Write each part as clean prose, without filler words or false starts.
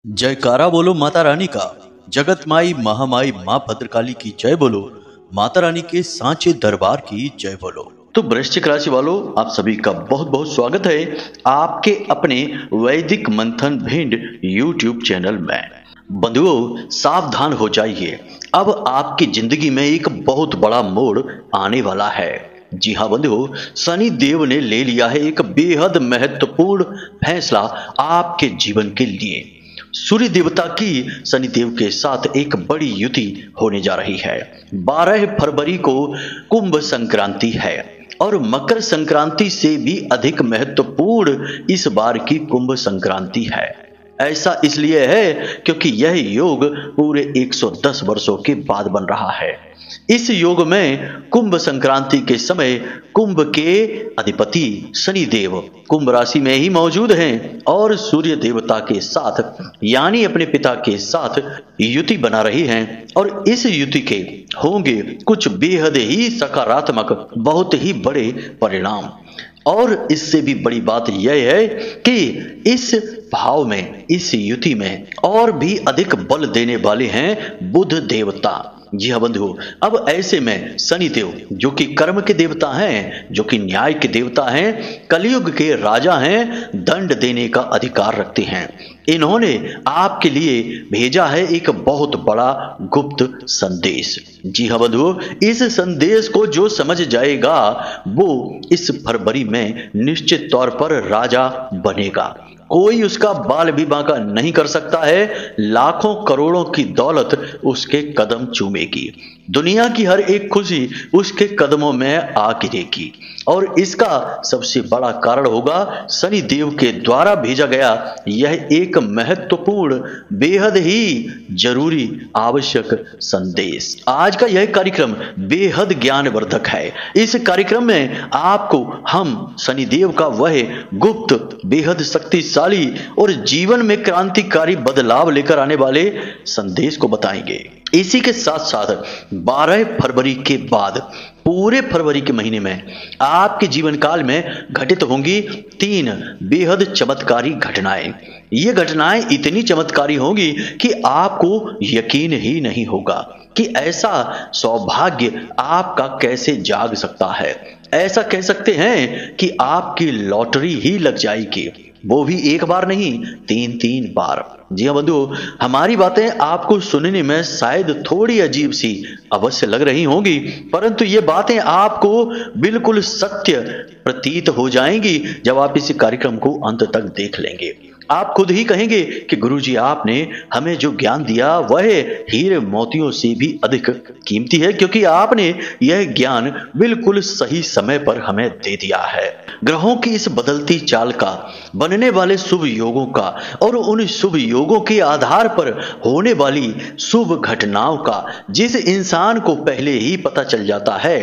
जयकारा बोलो माता रानी का। जगत माई महामाई माँ भद्रकाली की जय बोलो। माता रानी के सांचे दरबार की जय बोलो। तो वृश्चिक राशि वालों, आप सभी का बहुत बहुत स्वागत है आपके अपने वैदिक मंथन भिंड YouTube चैनल में। बंधुओं, सावधान हो जाइए, अब आपकी जिंदगी में एक बहुत बड़ा मोड़ आने वाला है। जी हाँ बंधुओं, शनि देव ने ले लिया है एक बेहद महत्वपूर्ण फैसला आपके जीवन के लिए। सूर्य देवता की शनि देव के साथ एक बड़ी युति होने जा रही है। 12 फरवरी को कुंभ संक्रांति है और मकर संक्रांति से भी अधिक महत्वपूर्ण इस बार की कुंभ संक्रांति है। ऐसा इसलिए है क्योंकि यह योग पूरे 110 वर्षों के बाद बन रहा है। इस योग में कुंभ संक्रांति के समय कुंभ के अधिपति शनि देव कुंभ राशि में ही मौजूद हैं और सूर्य देवता के साथ यानी अपने पिता के साथ युति बना रही हैं और इस युति के होंगे कुछ बेहद ही सकारात्मक, बहुत ही बड़े परिणाम। और इससे भी बड़ी बात यह है कि इस भाव में, इस युति में और भी अधिक बल देने वाले हैं बुध देवता। जी हाँ बंधुओं, अब ऐसे में शनि देव जो कि कर्म के देवता हैं, जो कि न्याय के देवता हैं, कलयुग के राजा हैं, दंड देने का अधिकार रखते हैं। इन्होंने आपके लिए भेजा है एक बहुत बड़ा गुप्त संदेश। जी हाँ बंधुओं, इस संदेश को जो समझ जाएगा वो इस फरवरी में निश्चित तौर पर राजा बनेगा। कोई उसका बाल भी बांका नहीं कर सकता है। लाखों करोड़ों की दौलत उसके कदम चूमेगी। दुनिया की हर एक खुशी उसके कदमों में आ गिरेगी और इसका सबसे बड़ा कारण होगा शनि देव के द्वारा भेजा गया यह एक महत्वपूर्ण, बेहद ही जरूरी, आवश्यक संदेश। आज का यह कार्यक्रम बेहद ज्ञानवर्धक है। इस कार्यक्रम में आपको हम शनि देव का वह गुप्त, बेहद शक्तिशाली और जीवन में क्रांतिकारी बदलाव लेकर आने वाले संदेश को बताएंगे। इसी के साथ साथ 12 फरवरी के बाद पूरे फरवरी के महीने में आपके जीवन काल में घटित होंगी 3 बेहद चमत्कारी घटनाएं। ये घटनाएं इतनी चमत्कारी होंगी कि आपको यकीन ही नहीं होगा कि ऐसा सौभाग्य आपका कैसे जाग सकता है। ऐसा कह सकते हैं कि आपकी लॉटरी ही लग जाएगी, वो भी एक बार नहीं, 3 बार। जी हाँ बंधुओं, हमारी बातें आपको सुनने में शायद थोड़ी अजीब सी अवश्य लग रही होंगी, परंतु ये बातें आपको बिल्कुल सत्य प्रतीत हो जाएंगी जब आप इस कार्यक्रम को अंत तक देख लेंगे। आप खुद ही कहेंगे कि गुरुजी, आपने हमें जो ज्ञान दिया वह हीरे मोतियों से भी अधिक कीमती है, क्योंकि आपने यह ज्ञान बिल्कुल सही समय पर हमें दे दिया है। ग्रहों की इस बदलती चाल का, बनने वाले शुभ योगों का और उन शुभ योगों के आधार पर होने वाली शुभ घटनाओं का जिस इंसान को पहले ही पता चल जाता है,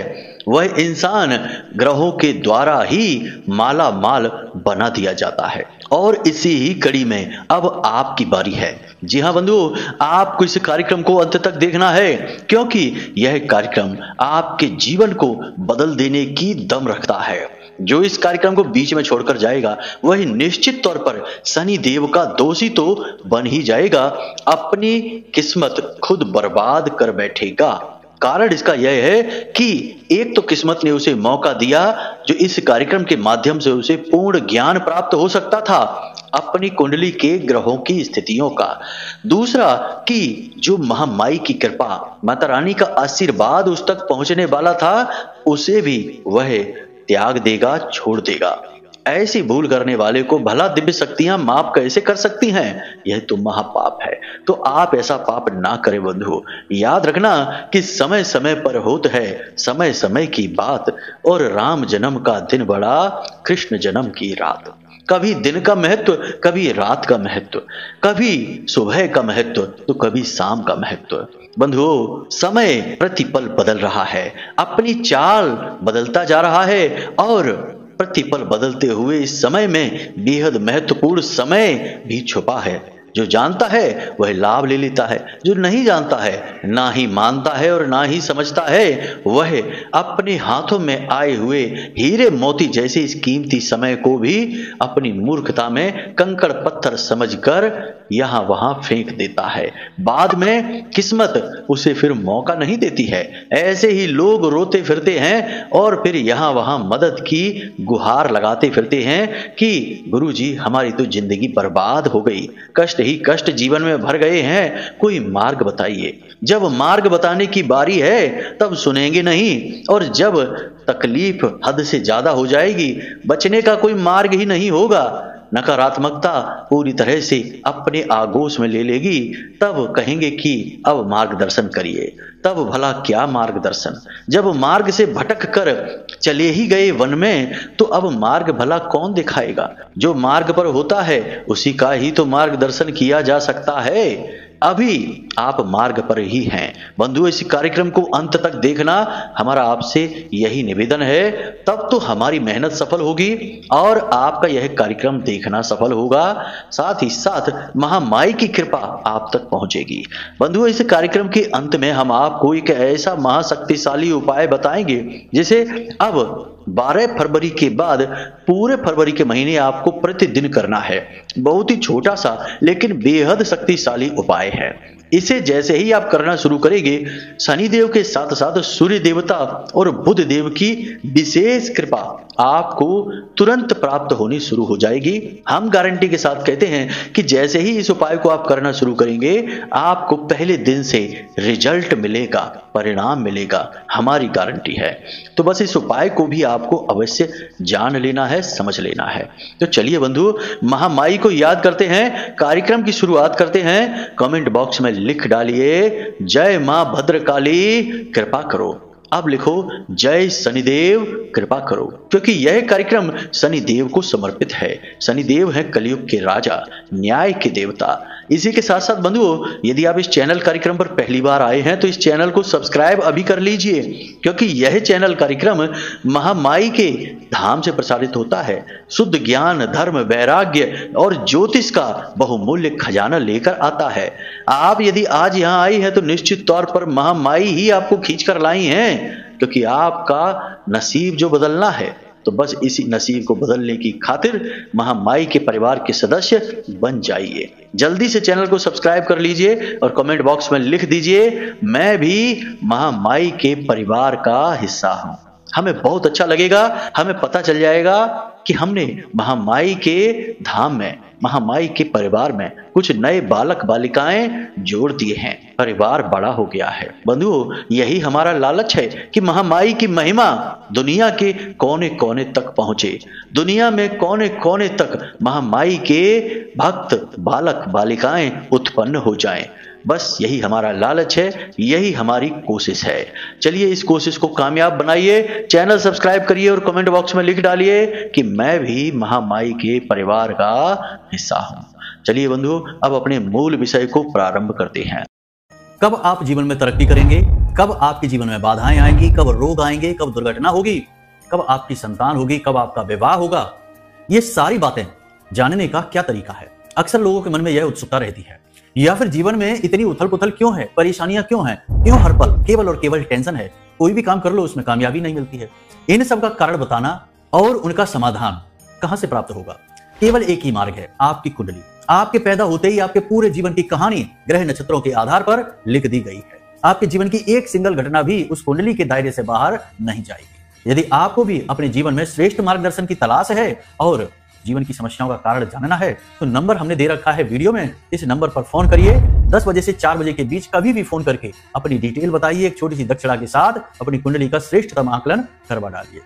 वह इंसान ग्रहों के द्वारा ही माला माल बना दिया जाता है। और इसी ही कड़ी में अब आपकी बारी है। जी हाँ बंधुओं, आपको इस कार्यक्रम को अंत तक देखना है, क्योंकि यह कार्यक्रम आपके जीवन को बदल देने की दम रखता है। जो इस कार्यक्रम को बीच में छोड़कर जाएगा वह निश्चित तौर पर शनि देव का दोषी तो बन ही जाएगा, अपनी किस्मत खुद बर्बाद कर बैठेगा। कारण इसका यह है कि एक तो किस्मत ने उसे मौका दिया जो इस कार्यक्रम के माध्यम से उसे पूर्ण ज्ञान प्राप्त हो सकता था अपनी कुंडली के ग्रहों की स्थितियों का। दूसरा कि जो महामाई की कृपा, माता रानी का आशीर्वाद उस तक पहुंचने वाला था, उसे भी वह त्याग देगा, छोड़ देगा। ऐसी भूल करने वाले को भला दिव्य शक्तियां माफ कैसे कर सकती हैं? यह तो महापाप है। तो आप ऐसा पाप ना करें बंधु। याद रखना कि समय समय पर होता है समय समय की बात, और राम जन्म का दिन बड़ा, कृष्ण जन्म की रात। कभी दिन का महत्व, कभी रात का महत्व, कभी सुबह का महत्व तो कभी शाम का महत्व। बंधुओं, समय प्रतिपल बदल रहा है, अपनी चाल बदलता जा रहा है और प्रतिपल बदलते हुए इस समय में बेहद महत्वपूर्ण समय भी छुपा है। जो जानता है वह लाभ ले लेता है, जो नहीं जानता है, ना ही मानता है और ना ही समझता है, वह अपने हाथों में आए हुए हीरे मोती जैसे इस कीमती समय को भी अपनी मूर्खता में कंकड़ पत्थर समझकर यहां वहां फेंक देता है। बाद में किस्मत उसे फिर मौका नहीं देती है। ऐसे ही लोग रोते फिरते हैं और फिर यहां वहां मदद की गुहार लगाते फिरते हैं कि गुरुजी हमारी तो जिंदगी बर्बाद हो गई, कष्ट ही कष्ट जीवन में भर गए हैं, कोई मार्ग बताइए। जब मार्ग बताने की बारी है तब सुनेंगे नहीं, और जब तकलीफ हद से ज्यादा हो जाएगी, बचने का कोई मार्ग ही नहीं होगा, नकारात्मकता पूरी तरह से अपने आगोश में ले लेगी, तब कहेंगे कि अब मार्गदर्शन करिए। तब भला क्या मार्गदर्शन, जब मार्ग से भटक कर चले ही गए वन में, तो अब मार्ग भला कौन दिखाएगा। जो मार्ग पर होता है उसी का ही तो मार्गदर्शन किया जा सकता है। अभी आप मार्ग पर ही हैं बंधुओं। इस कार्यक्रम को अंत तक देखना हमारा आपसे यही निवेदन है, तब तो हमारी मेहनत सफल होगी और आपका यह कार्यक्रम देखना सफल होगा। साथ ही साथ महामाई की कृपा आप तक पहुंचेगी। बंधुओं, इस कार्यक्रम के अंत में हम आपको एक ऐसा महाशक्तिशाली उपाय बताएंगे जिसे अब 12 फरवरी के बाद पूरे फरवरी के महीने आपको प्रतिदिन करना है। बहुत ही छोटा सा लेकिन बेहद शक्तिशाली उपाय है। इसे जैसे ही आप करना शुरू करेंगे, शनिदेव के साथ साथ सूर्य देवता और बुध देव की विशेष कृपा आपको तुरंत प्राप्त होनी शुरू हो जाएगी। हम गारंटी के साथ कहते हैं कि जैसे ही इस उपाय को आप करना शुरू करेंगे, आपको पहले दिन से रिजल्ट मिलेगा, परिणाम मिलेगा, हमारी गारंटी है। तो बस इस उपाय को भी आपको अवश्य जान लेना है, समझ लेना है। तो चलिए बंधु, महामाई को याद करते हैं, कार्यक्रम की शुरुआत करते हैं। कमेंट बॉक्स में लिख डालिए जय मां भद्रकाली कृपा करो। अब लिखो जय शनिदेव कृपा करो, क्योंकि यह कार्यक्रम शनिदेव को समर्पित है। शनिदेव है कलयुग के राजा, न्याय के देवता। इसी के साथ साथ बंधुओं, यदि आप इस चैनल कार्यक्रम पर पहली बार आए हैं तो इस चैनल को सब्सक्राइब अभी कर लीजिए, क्योंकि यह चैनल कार्यक्रम महामाई के धाम से प्रसारित होता है। शुद्ध ज्ञान, धर्म, वैराग्य और ज्योतिष का बहुमूल्य खजाना लेकर आता है। आप यदि आज यहाँ आई है तो निश्चित तौर पर महामाई ही आपको खींच कर लाई हैं, क्योंकि आपका नसीब जो बदलना है, तो बस इसी नसीब को बदलने की खातिर महामाई के परिवार के सदस्य बन जाइए। जल्दी से चैनल को सब्सक्राइब कर लीजिए और कमेंट बॉक्स में लिख दीजिए मैं भी महामाई के परिवार का हिस्सा हूं। हमें बहुत अच्छा लगेगा, हमें पता चल जाएगा कि हमने महामाई के धाम में, महामाई के परिवार में कुछ नए बालक बालिकाएं जोड़ दिए हैं, परिवार बड़ा हो गया है। बंधुओं, यही हमारा लालच है कि महामाई की महिमा दुनिया के कोने कोने तक पहुंचे, दुनिया में कोने कोने तक महामाई के भक्त बालक बालिकाएं उत्पन्न हो जाएं। बस यही हमारा लालच है, यही हमारी कोशिश है। चलिए इस कोशिश को कामयाब बनाइए। चैनल सब्सक्राइब करिए और कमेंट बॉक्स में लिख डालिए कि मैं भी महामाई के परिवार का हिस्सा हूं। चलिए बंधुओं, अब अपने मूल विषय को प्रारंभ करते हैं। कब आप जीवन में तरक्की करेंगे, कब आपके जीवन में बाधाएं आएंगी, कब रोग आएंगे, कब दुर्घटना होगी, कब आपकी संतान होगी, कब आपका विवाह होगा, ये सारी बातें जानने का क्या तरीका है। अक्सर लोगों के मन में यह उत्सुकता रहती है, या फिर जीवन में इतनी उथल पुथल क्यों है, परेशानियां क्यों हैं, क्यों हर पल केवल और केवल टेंशन है, कोई भी काम कर लो उसमें कामयाबी नहीं मिलती है। इन सब का कारण बताना और उनका समाधान कहां से प्राप्त होगा, केवल एक ही मार्ग है, आपकी कुंडली। आपके पैदा होते ही आपके पूरे जीवन की कहानी ग्रह नक्षत्रों के आधार पर लिख दी गई है। आपके जीवन की एक सिंगल घटना भी उस कुंडली के दायरे से बाहर नहीं जाएगी। यदि आपको भी अपने जीवन में श्रेष्ठ मार्गदर्शन की तलाश है और जीवन की समस्याओं का कारण जानना है, तो नंबर हमने दे रखा है वीडियो में। इस नंबर पर फोन करिए। 10 बजे से 4 बजे के बीच कभी भी फोन करके अपनी डिटेल बताइए। एक छोटी सी दक्षिणा के साथ अपनी कुंडली का श्रेष्ठतम आकलन करवा डालिए।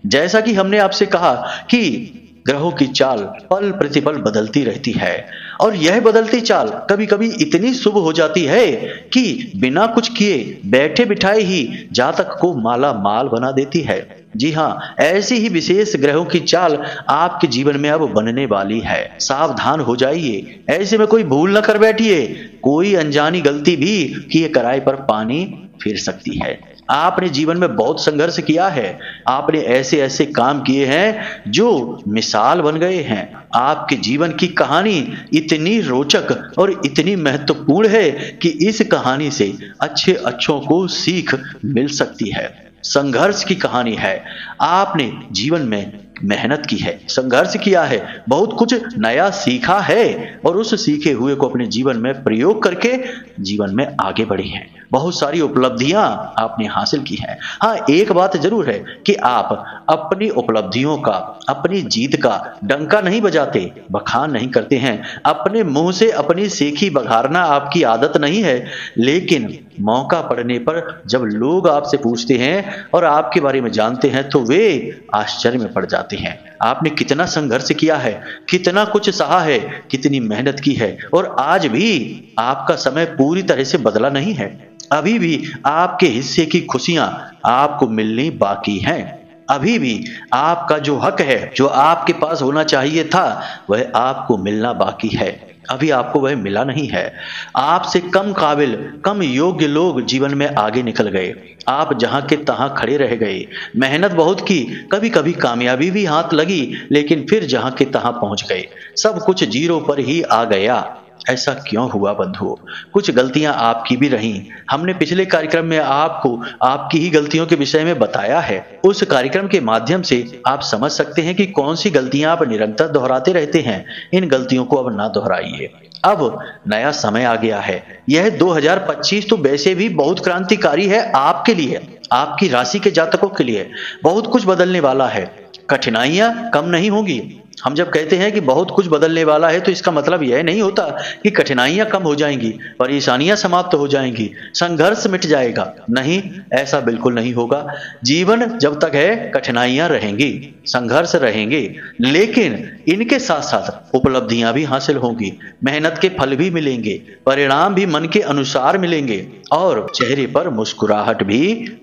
जैसा कि हमने आपसे कहा कि ग्रहों की चाल पल प्रतिपल बदलती रहती है, और यह बदलती चाल कभी कभी इतनी शुभ हो जाती है कि बिना कुछ किए बैठे बिठाए ही जातक को माला माल बना देती है। जी हाँ, ऐसी ही विशेष ग्रहों की चाल आपके जीवन में अब बनने वाली है। सावधान हो जाइए, ऐसे में कोई भूल न कर बैठिए। कोई अनजानी गलती भी किए कराए पर पानी फिर सकती है। आपने जीवन में बहुत संघर्ष किया है, आपने ऐसे ऐसे काम किए हैं जो मिसाल बन गए हैं। आपके जीवन की कहानी इतनी रोचक और इतनी महत्वपूर्ण है कि इस कहानी से अच्छे अच्छों को सीख मिल सकती है। संघर्ष की कहानी है। आपने जीवन में मेहनत की है, संघर्ष किया है, बहुत कुछ नया सीखा है और उस सीखे हुए को अपने जीवन में प्रयोग करके जीवन में आगे बढ़े हैं। बहुत सारी उपलब्धियां आपने हासिल की हैं। हाँ, एक बात जरूर है कि आप अपनी उपलब्धियों का, अपनी जीत का डंका नहीं बजाते, बखान नहीं करते हैं। अपने मुंह से अपनी सीखी बघारना आपकी आदत नहीं है, लेकिन मौका पड़ने पर जब लोग आपसे पूछते हैं और आपके बारे में जानते हैं तो वे आश्चर्य में पड़ जाते हैं। आपने कितना संघर्ष किया है, कितना कुछ सहा है, कितनी मेहनत की है और आज भी आपका समय पूरी तरह से बदला नहीं है। अभी भी आपके हिस्से की खुशियां आपको मिलनी बाकी हैं। अभी भी आपका जो हक है, जो आपके पास होना चाहिए था, वह आपको मिलना बाकी है। अभी आपको वह मिला नहीं है। आपसे कम काबिल, कम योग्य लोग जीवन में आगे निकल गए। आप जहां के तहां खड़े रह गए। मेहनत बहुत की, कभी कभी कामयाबी भी हाथ लगी, लेकिन फिर जहां के तहां पहुंच गए। सब कुछ जीरो पर ही आ गया। ऐसा क्यों हुआ बंधुओं? कुछ गलतियां आपकी भी रहीं। हमने पिछले कार्यक्रम में आपको आपकी ही गलतियों के विषय में बताया है। उस कार्यक्रम के माध्यम से आप समझ सकते हैं कि कौन सी गलतियां आप निरंतर दोहराते रहते हैं। इन गलतियों को अब ना दोहराइए। अब नया समय आ गया है। यह 2025 तो वैसे भी बहुत क्रांतिकारी है आपके लिए, आपकी राशि के जातकों के लिए। बहुत कुछ बदलने वाला है। कठिनाइयां कम नहीं होंगी। हम जब कहते हैं कि बहुत कुछ बदलने वाला है तो इसका मतलब यह नहीं होता कि कठिनाइयां कम हो जाएंगी, परेशानियां समाप्त हो जाएंगी, संघर्ष मिट जाएगा। नहीं, ऐसा बिल्कुल नहीं होगा। जीवन जब तक है कठिनाइयां रहेंगी, संघर्ष रहेंगे, लेकिन इनके साथ साथ उपलब्धियां भी हासिल होंगी, मेहनत के फल भी मिलेंगे, परिणाम भी मन के अनुसार मिलेंगे और चेहरे पर मुस्कुराहट भी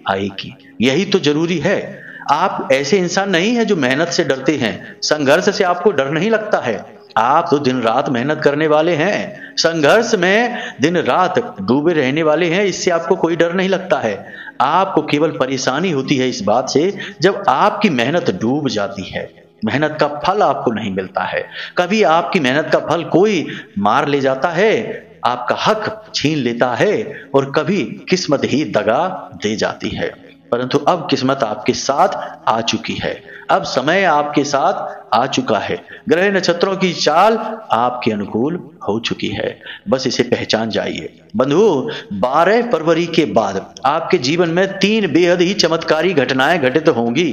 आएगी। यही तो जरूरी है। आप ऐसे इंसान नहीं हैं जो मेहनत से डरते हैं, संघर्ष से आपको डर नहीं लगता है। आप तो दिन रात मेहनत करने वाले हैं, संघर्ष में दिन रात डूबे रहने वाले हैं, इससे आपको कोई डर नहीं लगता है। आपको केवल परेशानी होती है इस बात से जब आपकी मेहनत डूब जाती है, मेहनत का फल आपको नहीं मिलता है। कभी आपकी मेहनत का फल कोई मार ले जाता है, आपका हक छीन लेता है और कभी किस्मत ही दगा दे जाती है। परंतु अब किस्मत आपके साथ आ चुकी है, अब समय आपके साथ आ चुका है, ग्रह नक्षत्रों की चाल आपके अनुकूल हो चुकी है। बस इसे पहचान जाइए। बंधुओं, 12 फरवरी के बाद आपके जीवन में 3 बेहद ही चमत्कारी घटनाएं घटित होंगी।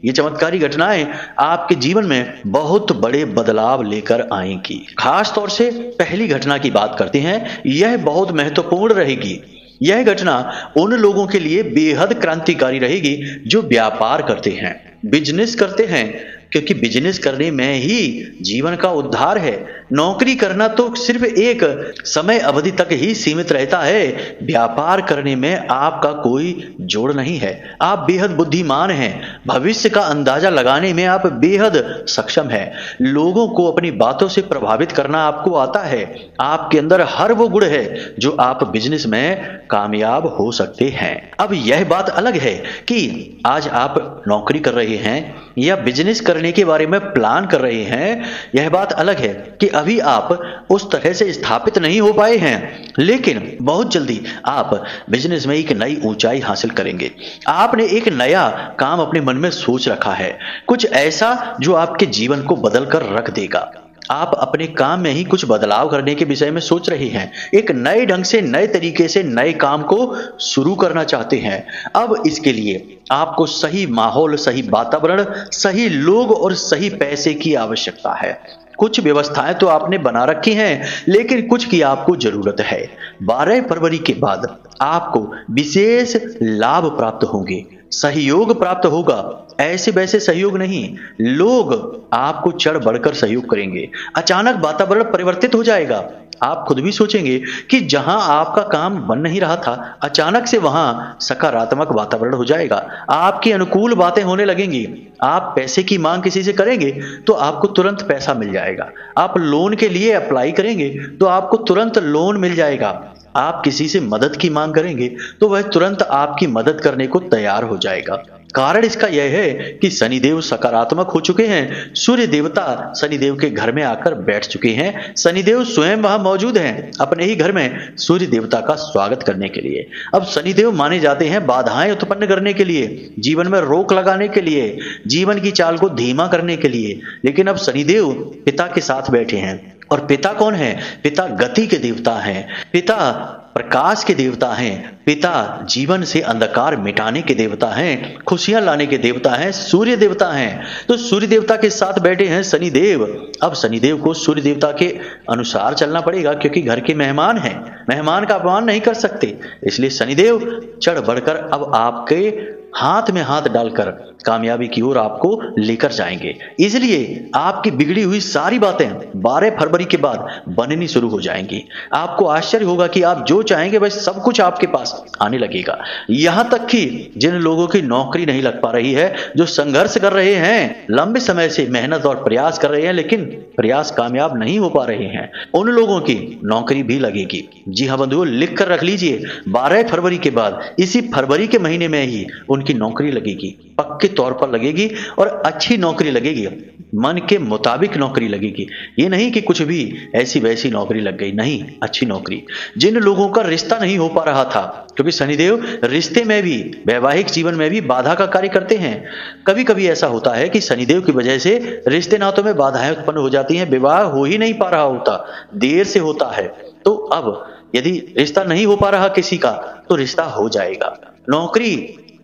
ये चमत्कारी घटनाएं आपके जीवन में बहुत बड़े बदलाव लेकर आएंगी। खास तौर से पहली घटना की बात करते हैं। यह बहुत महत्वपूर्ण रहेगी। यह घटना उन लोगों के लिए बेहद क्रांतिकारी रहेगी जो व्यापार करते हैं, बिजनेस करते हैं, क्योंकि बिजनेस करने में ही जीवन का उद्धार है। नौकरी करना तो सिर्फ एक समय अवधि तक ही सीमित रहता है। व्यापार करने में आपका कोई जोड़ नहीं है। आप बेहद बुद्धिमान हैं, भविष्य का अंदाजा लगाने में आप बेहद सक्षम हैं, लोगों को अपनी बातों से प्रभावित करना आपको आता है। आपके अंदर हर वो गुण है जो आप बिजनेस में कामयाब हो सकते हैं। अब यह बात अलग है कि आज आप नौकरी कर रहे हैं या बिजनेस करने के बारे में प्लान कर रहे हैं। यह बात अलग है कि अभी आप उस तरह से स्थापित नहीं हो पाए हैं, लेकिन बहुत जल्दी आप बिजनेस में एक नई ऊंचाई हासिल करेंगे। आपने एक नया काम अपने मन में सोच रखा है, कुछ ऐसा जो आपके जीवन को बदल कर रख देगा। आप अपने काम में ही कुछ बदलाव करने के विषय में सोच रहे हैं, एक नए ढंग से, नए तरीके से नए काम को शुरू करना चाहते हैं। अब इसके लिए आपको सही माहौल, सही वातावरण, सही लोग और सही पैसे की आवश्यकता है। कुछ व्यवस्थाएं तो आपने बना रखी हैं, लेकिन कुछ की आपको जरूरत है। 12 फरवरी के बाद आपको विशेष लाभ प्राप्त होंगे, सहयोग प्राप्त होगा। ऐसे वैसे सहयोग नहीं, लोग आपको चढ़ बढ़कर सहयोग करेंगे। अचानक वातावरण परिवर्तित हो जाएगा। आप खुद भी सोचेंगे कि जहां आपका काम बन नहीं रहा था, अचानक से वहां सकारात्मक वातावरण हो जाएगा। आपकी अनुकूल बातें होने लगेंगी। आप पैसे की मांग किसी से करेंगे तो आपको तुरंत पैसा मिल जाएगा। आप लोन के लिए अप्लाई करेंगे तो आपको तुरंत लोन मिल जाएगा। आप किसी से मदद की मांग करेंगे तो वह तुरंत आपकी मदद करने को तैयार हो जाएगा। कारण इसका यह है कि शनिदेव सकारात्मक हो चुके हैं। सूर्य देवता शनिदेव के घर में आकर बैठ चुके हैं। शनिदेव स्वयं वहां मौजूद हैं अपने ही घर में सूर्य देवता का स्वागत करने के लिए। अब शनिदेव माने जाते हैं बाधाएं उत्पन्न करने के लिए, जीवन में रोक लगाने के लिए, जीवन की चाल को धीमा करने के लिए। लेकिन अब शनिदेव पिता के साथ बैठे हैं। और पिता कौन है? पिता गति के देवता हैं, पिता प्रकाश के देवता हैं, पिता जीवन से अंधकार मिटाने के देवता हैं, खुशियां लाने के देवता हैं, सूर्य देवता हैं। तो सूर्य देवता के साथ बैठे हैं शनिदेव। अब शनिदेव को सूर्य देवता के अनुसार चलना पड़ेगा, क्योंकि घर के मेहमान हैं, मेहमान का अपमान नहीं कर सकते। इसलिए शनिदेव चढ़ बढ़कर अब आपके हाथ में हाथ डालकर कामयाबी की ओर आपको लेकर जाएंगे। इसलिए आपकी बिगड़ी हुई सारी बातें 12 फरवरी के बाद बननी शुरू हो जाएंगी। आपको आश्चर्य होगा कि आप जो चाहेंगे वह सब कुछ आपके पास आने लगेगा। यहां तक कि जिन लोगों की नौकरी नहीं लग पा रही है, जो संघर्ष कर रहे हैं, लंबे समय से मेहनत और प्रयास कर रहे हैं लेकिन प्रयास कामयाब नहीं हो पा रहे हैं, उन लोगों की नौकरी भी लगेगी। जी हाँ बंधुओं, लिख कर रख लीजिए, 12 फरवरी के बाद, इसी फरवरी के महीने में ही उनकी नौकरी लगेगी, पक्के तौर पर लगेगी और अच्छी नौकरी लगेगी, मन के मुताबिक नौकरी लगेगी। ये नहीं कि कुछ भी ऐसी वैसी नौकरी लग गई, नहीं, अच्छी नौकरी। जिन लोगों का रिश्ता नहीं हो पा रहा था, क्योंकि शनिदेव रिश्ते में भी, वैवाहिक जीवन में भी बाधा का कार्य करते हैं। कभी कभी ऐसा होता है कि शनिदेव की वजह से रिश्ते नातों में बाधाएं उत्पन्न हो जाती हैं, विवाह हो ही नहीं पा रहा होता, देर से होता है। तो अब यदि रिश्ता नहीं हो पा रहा किसी का, तो रिश्ता हो जाएगा, नौकरी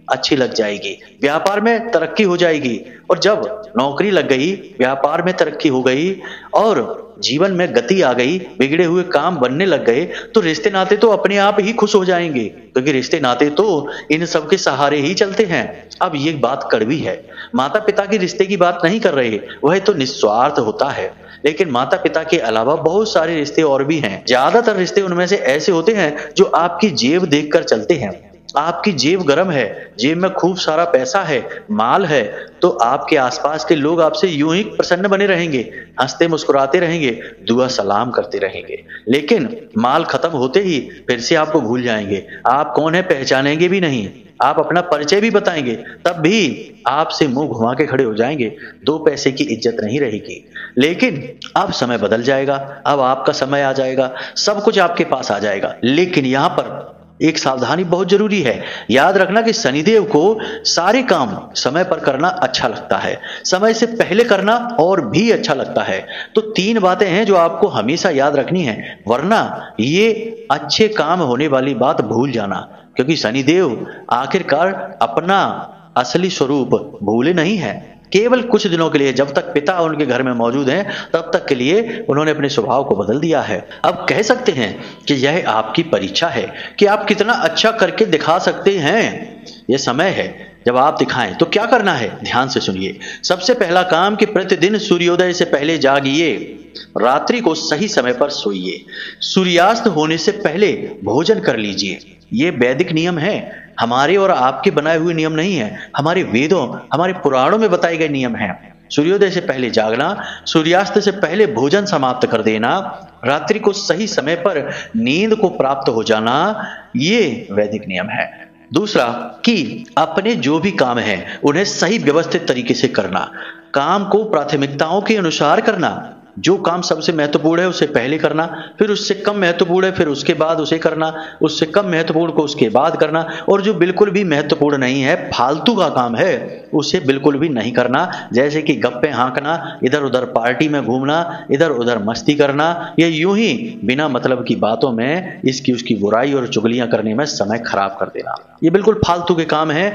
अच्छी लग जाएगी, व्यापार में तरक्की हो जाएगी। और जब नौकरी लग गई, व्यापार में तरक्की हो गई और जीवन में गति आ गई, बिगड़े हुए काम बनने लग गए, तो रिश्ते नाते तो अपने आप ही खुश हो जाएंगे, क्योंकि रिश्ते नाते तो इन सब के सहारे ही चलते हैं। अब ये बात कड़वी है, माता पिता के रिश्ते की बात नहीं कर रहे, वह तो निस्वार्थ होता है। लेकिन माता पिता के अलावा बहुत सारे रिश्ते और भी हैं। ज्यादातर रिश्ते उनमें से ऐसे होते हैं जो आपकी जेब देखकर चलते हैं। आपकी जेब गर्म है, जेब में खूब सारा पैसा है, माल है, तो आपके आसपास के लोग आपसे यूं ही प्रसन्न बने रहेंगे, हंसते मुस्कुराते रहेंगे, दुआ सलाम करते रहेंगे। लेकिन माल खत्म होते ही फिर से आपको भूल जाएंगे, आप कौन है पहचानेंगे भी नहीं, आप अपना परिचय भी बताएंगे तब भी आपसे मुंह घुमा के खड़े हो जाएंगे, 2 पैसे की इज्जत नहीं रहेगी। लेकिन अब समय बदल जाएगा, अब आपका समय आ जाएगा, सब कुछ आपके पास आ जाएगा। लेकिन यहां पर एक सावधानी बहुत जरूरी है। याद रखना कि शनिदेव को सारे काम समय पर करना अच्छा लगता है, समय से पहले करना और भी अच्छा लगता है। तो 3 बातें हैं जो आपको हमेशा याद रखनी है, वरना ये अच्छे काम होने वाली बात भूल जाना, क्योंकि शनिदेव आखिरकार अपना असली स्वरूप भूले नहीं है। केवल कुछ दिनों के लिए, जब तक पिता उनके घर में मौजूद हैं, तब तक के लिए उन्होंने अपने स्वभाव को बदल दिया है। अब कह सकते हैं कि यह आपकी परीक्षा है कि आप कितना अच्छा करके दिखा सकते हैं। यह समय है जब आप दिखाएं। तो क्या करना है, ध्यान से सुनिए। सबसे पहला काम कि प्रतिदिन सूर्योदय से पहले जागिए, रात्रि को सही समय पर सोइए, सूर्यास्त होने से पहले भोजन कर लीजिए। ये वैदिक नियम है, हमारे और आपके बनाए हुए नियम नहीं है, हमारे वेदों, हमारे पुराणों में बताए गए नियम हैं। सूर्योदय से पहले जागना, सूर्यास्त से पहले भोजन समाप्त कर देना, रात्रि को सही समय पर नींद को प्राप्त हो जाना, ये वैदिक नियम है। दूसरा कि अपने जो भी काम हैं उन्हें सही व्यवस्थित तरीके से करना, काम को प्राथमिकताओं के अनुसार करना। जो काम सबसे महत्वपूर्ण है उसे पहले करना, फिर उससे कम महत्वपूर्ण है फिर उसके बाद उसे करना, उससे कम महत्वपूर्ण को उसके बाद करना, और जो बिल्कुल भी महत्वपूर्ण नहीं है, फालतू का काम है, उसे बिल्कुल भी नहीं करना। जैसे कि गप्पे हाँकना, इधर उधर पार्टी में घूमना, इधर उधर मस्ती करना, या यूं ही बिना मतलब की बातों में इसकी उसकी बुराई और चुगलियां करने में समय खराब कर देना, ये बिल्कुल फालतू के काम है।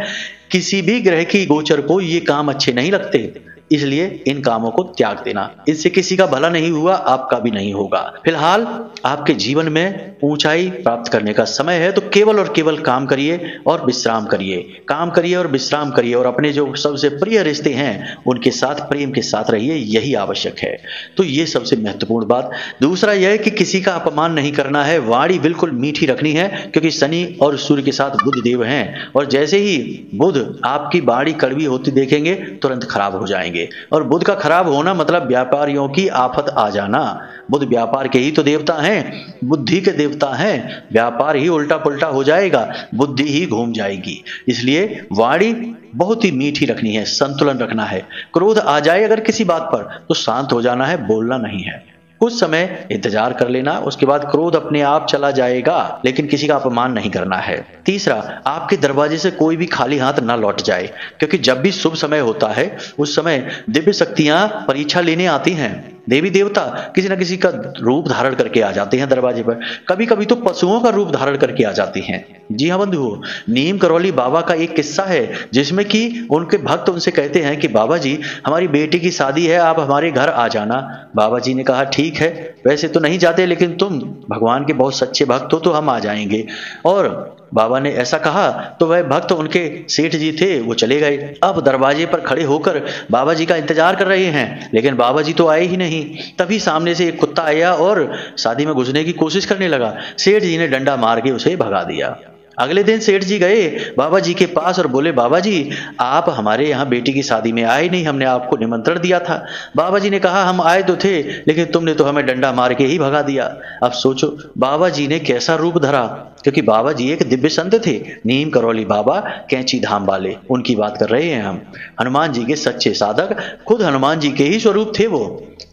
किसी भी ग्रह की गोचर को ये काम अच्छे नहीं लगते, इसलिए इन कामों को त्याग देना। इससे किसी का भला नहीं हुआ, आपका भी नहीं होगा। फिलहाल आपके जीवन में ऊंचाई प्राप्त करने का समय है, तो केवल और केवल काम करिए और विश्राम करिए, काम करिए और विश्राम करिए, और अपने जो सबसे प्रिय रिश्ते हैं उनके साथ प्रेम के साथ रहिए, यही आवश्यक है। तो ये सबसे महत्वपूर्ण बात। दूसरा यह है कि किसी का अपमान नहीं करना है, वाणी बिल्कुल मीठी रखनी है, क्योंकि शनि और सूर्य के साथ बुध देव हैं, और जैसे ही बुध आपकी वाणी कड़वी होती देखेंगे तुरंत खराब हो जाएंगे। जाएंगे। और बुध का खराब होना मतलब व्यापारियों की आफत आ जाना। बुध व्यापार के ही तो देवता हैं, बुद्धि के देवता हैं। व्यापार ही उल्टा पुल्टा हो जाएगा, बुद्धि ही घूम जाएगी। इसलिए वाणी बहुत ही मीठी रखनी है, संतुलन रखना है। क्रोध आ जाए अगर किसी बात पर तो शांत हो जाना है, बोलना नहीं है। कुछ समय इंतजार कर लेना, उसके बाद क्रोध अपने आप चला जाएगा, लेकिन किसी का अपमान नहीं करना है। तीसरा, आपके दरवाजे से कोई भी खाली हाथ ना लौट जाए, क्योंकि जब भी शुभ समय होता है उस समय दिव्य शक्तियां परीक्षा लेने आती हैं। देवी देवता किसी न किसी का रूप धारण करके आ जाते हैं दरवाजे पर, कभी कभी तो पशुओं का रूप धारण करके आ जाती हैं। जी हाँ बंधुओं, नीम करौली बाबा का एक किस्सा है जिसमें कि उनके भक्त उनसे कहते हैं कि बाबा जी हमारी बेटी की शादी है, आप हमारे घर आ जाना। बाबा जी ने कहा ठीक है, वैसे तो नहीं जाते लेकिन तुम भगवान के बहुत सच्चे भक्त हो तो हम आ जाएंगे। और बाबा ने ऐसा कहा तो वह भक्त उनके सेठ जी थे, वो चले गए। अब दरवाजे पर खड़े होकर बाबा जी का इंतजार कर रहे हैं, लेकिन बाबा जी तो आए ही नहीं। तभी सामने से एक कुत्ता आया और शादी में घुसने की कोशिश करने लगा। सेठ जी ने डंडा मार के उसे भगा दिया। अगले दिन सेठ जी गए बाबा जी के पास और बोले, बाबा जी आप हमारे यहाँ बेटी की शादी में आए नहीं, हमने आपको निमंत्रण दिया था। बाबा जी ने कहा हम आए तो थे, लेकिन तुमने तो हमें डंडा मार के ही भगा दिया। अब सोचो बाबा जी ने कैसा रूप धरा, क्योंकि बाबा जी एक दिव्य संत थे। नीम करौली बाबा कैंची धाम वाले, उनकी बात कर रहे हैं हम। हनुमान जी के सच्चे साधक, खुद हनुमान जी के ही स्वरूप थे वो।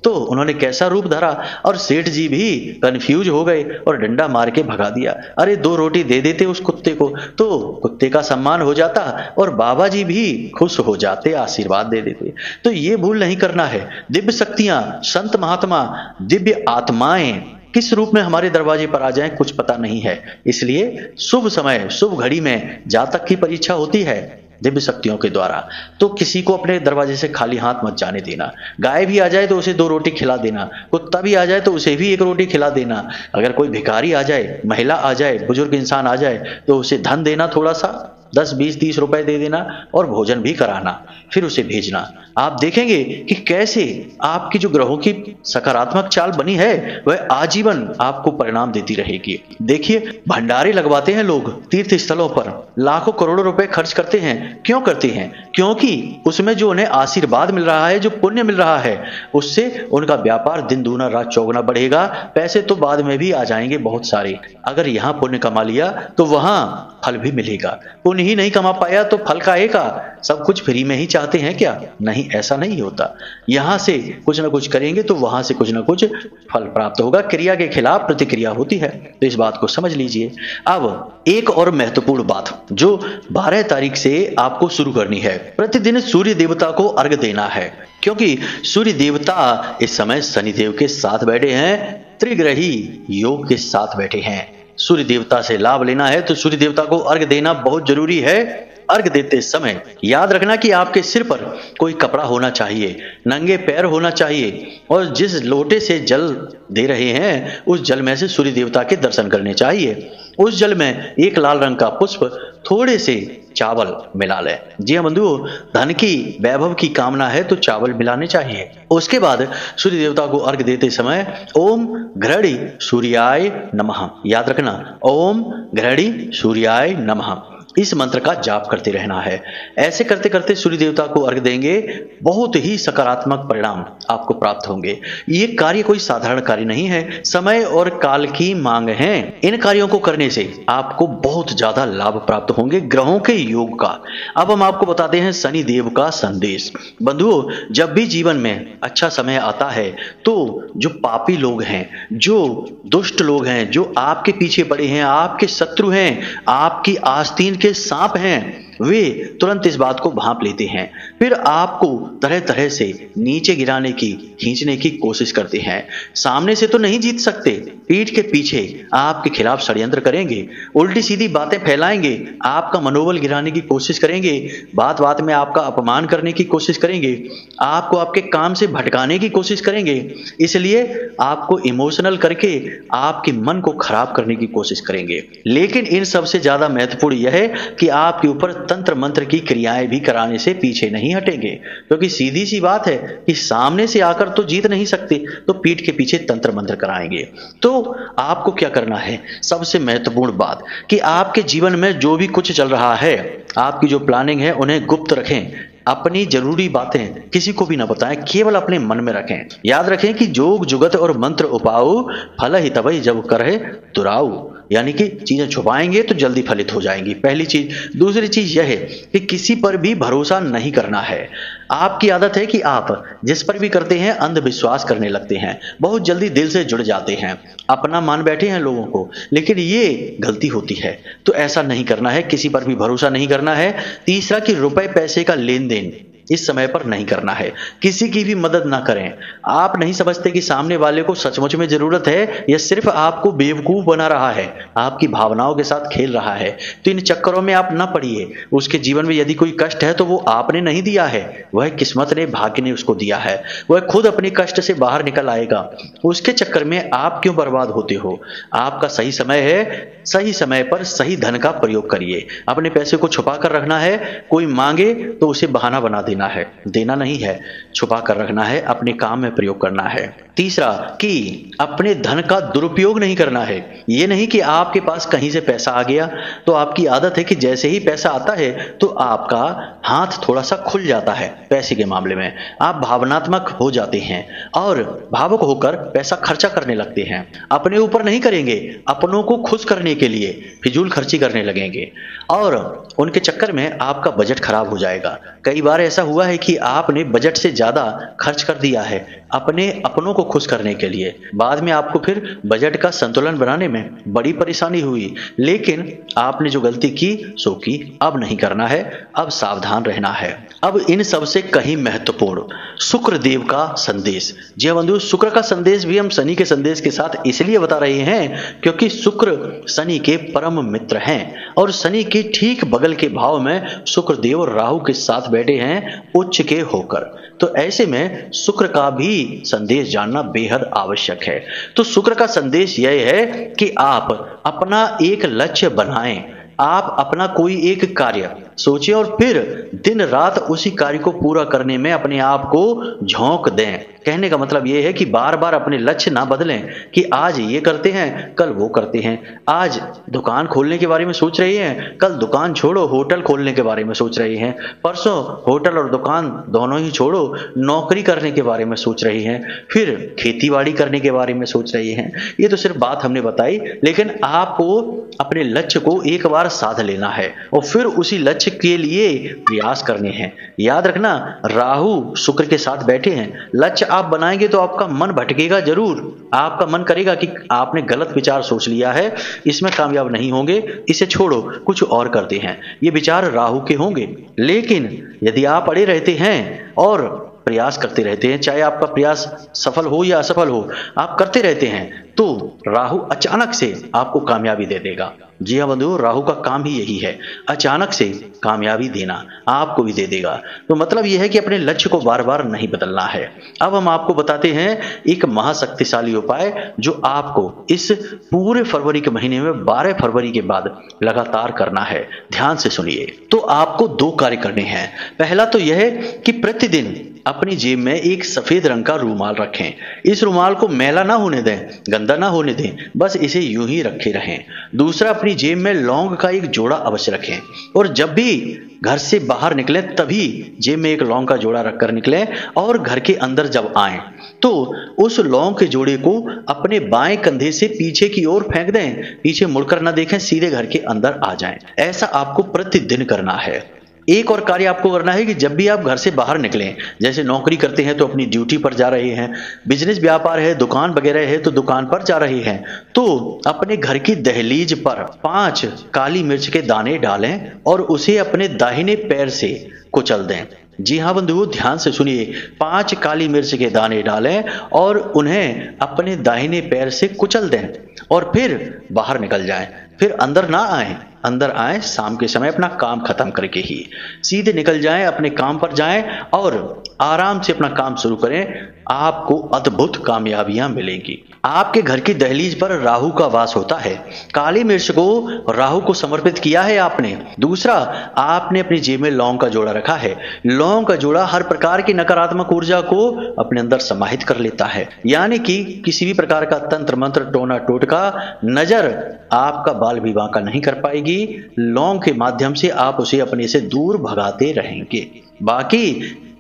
तो उन्होंने कैसा रूप धरा, और सेठ जी भी कंफ्यूज हो गए और डंडा मार के भगा दिया। अरे 2 रोटी दे देते उस कुत्ते को तो कुत्ते का सम्मान हो जाता और बाबा जी भी खुश हो जाते, आशीर्वाद दे देते। तो ये भूल नहीं करना है। दिव्य शक्तियां, संत महात्मा, दिव्य आत्माएं किस रूप में हमारे दरवाजे पर आ जाएं कुछ पता नहीं है। इसलिए शुभ समय शुभ घड़ी में जातक की परीक्षा होती है दिव्य शक्तियों के द्वारा। तो किसी को अपने दरवाजे से खाली हाथ मत जाने देना। गाय भी आ जाए तो उसे 2 रोटी खिला देना, कुत्ता भी आ जाए तो उसे भी 1 रोटी खिला देना। अगर कोई भिखारी आ जाए, महिला आ जाए, बुजुर्ग इंसान आ जाए तो उसे धन देना, थोड़ा सा 10, 20, 30 रुपए दे देना और भोजन भी कराना, फिर उसे भेजना। आप देखेंगे कि कैसे आपकी जो ग्रहों की सकारात्मक चाल बनी है वह आजीवन आपको परिणाम देती रहेगी। देखिए भंडारे लगवाते हैं लोग तीर्थ स्थलों पर, लाखों करोड़ों रुपए खर्च करते हैं। क्यों करते हैं? क्योंकि उसमें जो उन्हें आशीर्वाद मिल रहा है, जो पुण्य मिल रहा है, उससे उनका व्यापार दिन दूना रात चौगुना बढ़ेगा। पैसे तो बाद में भी आ जाएंगे बहुत सारे। अगर यहाँ पुण्य कमा लिया तो वहां फल भी मिलेगा। पुण्य ही नहीं कमा पाया तो फल काहेगा? सब कुछ फ्री में ही चाहते हैं क्या? नहीं, ऐसा नहीं होता। यहां से कुछ ना कुछ करेंगे तो वहां से कुछ ना कुछ फल प्राप्त होगा। क्रिया के खिलाफ प्रतिक्रिया होती है, तो इस बात को समझ लीजिए। अब एक और महत्वपूर्ण बात जो 12 तारीख से आपको शुरू करनी है, प्रतिदिन सूर्य देवता को अर्घ देना है, क्योंकि सूर्य देवता इस समय शनिदेव के साथ बैठे हैं, त्रिग्रही योग के साथ बैठे हैं। सूर्य देवता से लाभ लेना है तो सूर्य देवता को अर्घ देना बहुत जरूरी है। अर्घ देते समय याद रखना कि आपके सिर पर कोई कपड़ा होना चाहिए, नंगे पैर होना चाहिए, और जिस लोटे से जल दे रहे हैं उस जल में से सूर्य देवता के दर्शन करने चाहिए। उस जल में एक लाल रंग का पुष्प, थोड़े से चावल मिला लें। जी हाँ बंधुओं, धन की वैभव की कामना है तो चावल मिलाने चाहिए। उसके बाद सूर्य देवता को अर्घ देते समय ओम घृणी सूर्याय नमः, याद रखना, ओम घृणी सूर्याय नमः, इस मंत्र का जाप करते रहना है। ऐसे करते करते सूर्य देवता को अर्घ देंगे, बहुत ही सकारात्मक परिणाम आपको प्राप्त होंगे। ये कार्य कोई साधारण कार्य नहीं है, समय और काल की मांग है। इन कार्यों को करने से आपको बहुत ज्यादा लाभ प्राप्त होंगे ग्रहों के योग का। अब हम आपको बताते हैं शनि देव का संदेश। बंधुओं, जब भी जीवन में अच्छा समय आता है तो जो पापी लोग हैं, जो दुष्ट लोग हैं, जो आपके पीछे पड़े हैं, आपके शत्रु हैं, आपकी आस्तीन के सांप हैं, वे तुरंत इस बात को भांप लेते हैं, फिर आपको तरह तरह से नीचे गिराने की, खींचने की कोशिश करते हैं। सामने से तो नहीं जीत सकते, पीठ के पीछे आपके खिलाफ षड्यंत्र करेंगे, उल्टी सीधी बातें फैलाएंगे, आपका मनोबल गिराने की कोशिश करेंगे, बात बात में आपका अपमान करने की कोशिश करेंगे, आपको आपके काम से भटकाने की कोशिश करेंगे। इसलिए आपको इमोशनल करके आपके मन को खराब करने की कोशिश करेंगे। लेकिन इन सबसे ज्यादा महत्वपूर्ण यह है कि आपके ऊपर तंत्र मंत्र की क्रियाएं भी कराने से पीछे नहीं हटेंगे, क्योंकि सीधी सी बात है कि सामने से आकर तो जीत नहीं सकते, तो पीठ के पीछे तंत्र मंत्र कराएंगे। तो आपको क्या करना है, सबसे महत्वपूर्ण बात कि आपके जीवन में जो भी कुछ चल रहा है, आपकी जो प्लानिंग है, उन्हें गुप्त रखें। अपनी जरूरी बातें किसी को भी ना बताएं, केवल अपने मन में रखें। याद रखें कि जोग जुगत और मंत्र उपाऊ फल ही तबई जब करे दुराऊ, यानी कि चीजें छुपाएंगे तो जल्दी फलित हो जाएंगी, पहली चीज। दूसरी चीज यह है कि किसी पर भी भरोसा नहीं करना है। आपकी आदत है कि आप जिस पर भी करते हैं अंधविश्वास करने लगते हैं, बहुत जल्दी दिल से जुड़ जाते हैं, अपना मान बैठे हैं लोगों को, लेकिन ये गलती होती है। तो ऐसा नहीं करना है, किसी पर भी भरोसा नहीं करना है। तीसरा कि रुपए पैसे का लेन देन इस समय पर नहीं करना है, किसी की भी मदद ना करें। आप नहीं समझते कि सामने वाले को सचमुच में जरूरत है, यह सिर्फ आपको बेवकूफ बना रहा है, आपकी भावनाओं के साथ खेल रहा है। तो इन चक्करों में आप ना पड़िए। उसके जीवन में यदि कोई कष्ट है तो वो आपने नहीं दिया है, वह किस्मत ने, भाग्य ने उसको दिया है। वह खुद अपने कष्ट से बाहर निकल आएगा। उसके चक्कर में आप क्यों बर्बाद होते हो? आपका सही समय है, सही समय पर सही धन का प्रयोग करिए। अपने पैसे को छुपा कर रखना है, कोई मांगे तो उसे बहाना बना देना है, देना नहीं है, छुपा कर रखना है, अपने काम में प्रयोग करना है। तीसरा कि अपने धन का दुरुपयोग नहीं करना है। यह नहीं कि आपके पास कहीं से पैसा आ गया तो आपकी आदत है कि जैसे ही पैसा आता है तो आपका हाथ थोड़ा सा खुल जाता है। पैसे के मामले में आप भावनात्मक हो जाते हैं और भावुक होकर पैसा खर्चा करने लगते हैं। अपने ऊपर नहीं करेंगे, अपनों को खुश करने के लिए फिजूल खर्ची करने लगेंगे और उनके चक्कर में आपका बजट खराब हो जाएगा। कई बार ऐसा हुआ है कि आपने बजट से ज्यादा खर्च कर दिया है अपने अपनों को खुश करने के लिए। बाद में आपको फिर बजट का संतुलन बनाने में बड़ी परेशानी हुई, लेकिन आपने जो गलती की सो की, अब नहीं करना है, अब सावधान रहना है। अब इन सबसे कहीं महत्वपूर्ण शुक्र देव का संदेश। जी हाँ बंधु, शुक्र का संदेश भी हम शनि के संदेश के साथ इसलिए बता रहे हैं क्योंकि शुक्र शनि के परम मित्र हैं और शनि के ठीक बगल के भाव में शुक्र देव राहु के साथ बैठे हैं उच्च के होकर। तो ऐसे में शुक्र का भी संदेश जानना बेहद आवश्यक है। तो शुक्र का संदेश यह है कि आप अपना एक लक्ष्य बनाएं, आप अपना कोई एक कार्य सोचें और फिर दिन रात उसी कार्य को पूरा करने में अपने आप को झोंक दें। कहने का मतलब यह है कि बार बार अपने लक्ष्य ना बदलें कि आज ये करते हैं कल वो करते हैं, आज दुकान खोलने के बारे में सोच रहे हैं, कल दुकान छोड़ो होटल खोलने के बारे में सोच रहे हैं, परसों होटल और दुकान दोनों ही छोड़ो नौकरी करने के बारे में सोच रहे हैं, फिर खेतीबाड़ी करने के बारे में सोच रहे हैं। ये तो सिर्फ बात हमने बताई, लेकिन आपको अपने लक्ष्य को एक बार साध लेना है और फिर उसी लक्ष्य के लिए प्रयास करने हैं। याद रखना, राहु शुक्र के साथ बैठे हैं। लक्ष्य आप बनाएंगे तो आपका मन भटकेगा जरूर, आपका मन करेगा कि आपने गलत विचार सोच लिया है, इसमें कामयाब नहीं होंगे, इसे छोड़ो कुछ और करते हैं। ये विचार राहु के होंगे। लेकिन यदि आप अड़े रहते हैं और प्रयास करते रहते हैं, चाहे आपका प्रयास सफल हो या असफल हो, आप करते रहते हैं, तो राहु अचानक से आपको कामयाबी दे देगा। जी हाँ बंधुओं, राहु का काम ही यही है, अचानक से कामयाबी देना, आपको भी दे देगा। तो मतलब यह है कि अपने लक्ष्य को बार बार नहीं बदलना है। अब हम आपको बताते हैं एक महाशक्तिशाली उपाय जो आपको इस पूरे फरवरी के महीने में 12 फरवरी के बाद लगातार करना है। ध्यान से सुनिए। तो आपको 2 कार्य करने हैं। पहला तो यह है कि प्रतिदिन अपनी जेब में एक सफेद रंग का रूमाल रखें। इस रूमाल को मैला ना होने दें, गंदा ना होने दें, बस इसे यूं ही रखे रहें। दूसरा, अपनी जेब में लौंग का एक जोड़ा अवश्य रखें और जब भी घर से बाहर निकलें तभी जेब में एक लौंग का जोड़ा रखकर निकलें और घर के अंदर जब आएं तो उस लौंग के जोड़े को अपने बाएं कंधे से पीछे की ओर फेंक दें, पीछे मुड़कर ना देखें, सीधे घर के अंदर आ जाएं। ऐसा आपको प्रतिदिन करना है। एक और कार्य आपको करना है कि जब भी आप घर से बाहर निकलें, जैसे नौकरी करते हैं तो अपनी ड्यूटी पर जा रहे हैं, बिजनेस व्यापार है, दुकान वगैरह है तो दुकान पर जा रहे हैं, तो अपने घर की दहलीज पर 5 काली मिर्च के दाने डालें और उसे अपने दाहिने पैर से कुचल दें। जी हाँ बंधुओं, ध्यान से सुनिए। 5 काली मिर्च के दाने डालें और उन्हें अपने दाहिने पैर से कुचल दें और फिर बाहर निकल जाएं। फिर अंदर ना आए, अंदर आए शाम के समय अपना काम खत्म करके ही सीधे निकल जाएं, अपने काम पर जाएं और आराम से अपना काम शुरू करें। आपको अद्भुत कामयाबियां मिलेंगी। आपके घर की दहलीज पर राहु का वास होता है। काली मिर्च को राहु को समर्पित किया है आपने। दूसरा, आपने अपनी जेब में लौंग का जोड़ा रखा है। लौंग का जोड़ा हर प्रकार की नकारात्मक ऊर्जा को अपने अंदर समाहित कर लेता है, यानी कि किसी भी प्रकार का तंत्र मंत्र टोना टोटका नजर आपका बाल भी बांका नहीं कर पाएगी। लौंग के माध्यम से आप उसे अपने से दूर भगाते रहेंगे। बाकी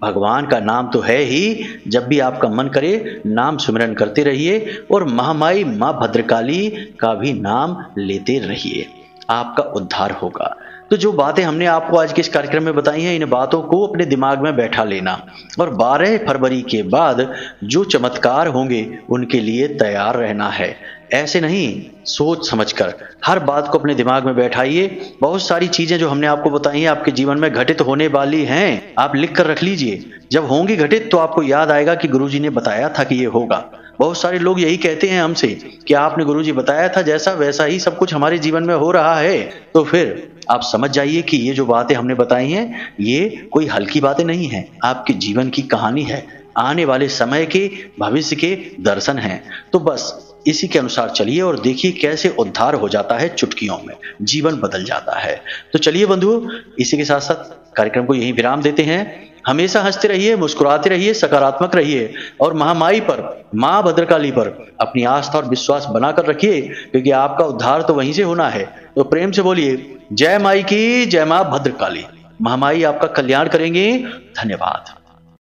भगवान का नाम तो है ही, जब भी आपका मन करे नाम सुमिरन करते रहिए और महामाई मां भद्रकाली का भी नाम लेते रहिए, आपका उद्धार होगा। तो जो बातें हमने आपको आज के इस कार्यक्रम में बताई हैं, इन बातों को अपने दिमाग में बैठा लेना और 12 फरवरी के बाद जो चमत्कार होंगे उनके लिए तैयार रहना है। ऐसे नहीं, सोच समझकर हर बात को अपने दिमाग में बैठाइए। बहुत सारी चीजें जो हमने आपको बताई हैं आपके जीवन में घटित होने वाली हैं, आप लिख कर रख लीजिए। जब होंगी घटित तो आपको याद आएगा कि गुरुजी ने बताया था कि ये होगा। बहुत सारे लोग यही कहते हैं हमसे कि आपने गुरुजी बताया था जैसा वैसा ही सब कुछ हमारे जीवन में हो रहा है। तो फिर आप समझ जाइए कि ये जो बातें हमने बताई हैं ये कोई हल्की बातें नहीं हैं, आपके जीवन की कहानी है, आने वाले समय के भविष्य के दर्शन हैं। तो बस इसी के अनुसार चलिए और देखिए कैसे उद्धार हो जाता है, चुटकियों में जीवन बदल जाता है। तो चलिए बंधुओं, इसी के साथ साथ कार्यक्रम को यहीं विराम देते हैं। हमेशा हंसते रहिए, मुस्कुराते रहिए, सकारात्मक रहिए और महामाई पर, मां भद्रकाली पर अपनी आस्था और विश्वास बनाकर रखिए, क्योंकि आपका उद्धार तो वहीं से होना है। तो प्रेम से बोलिए जय माई की, जय मां भद्रकाली। महामाई आपका कल्याण करेंगे। धन्यवाद।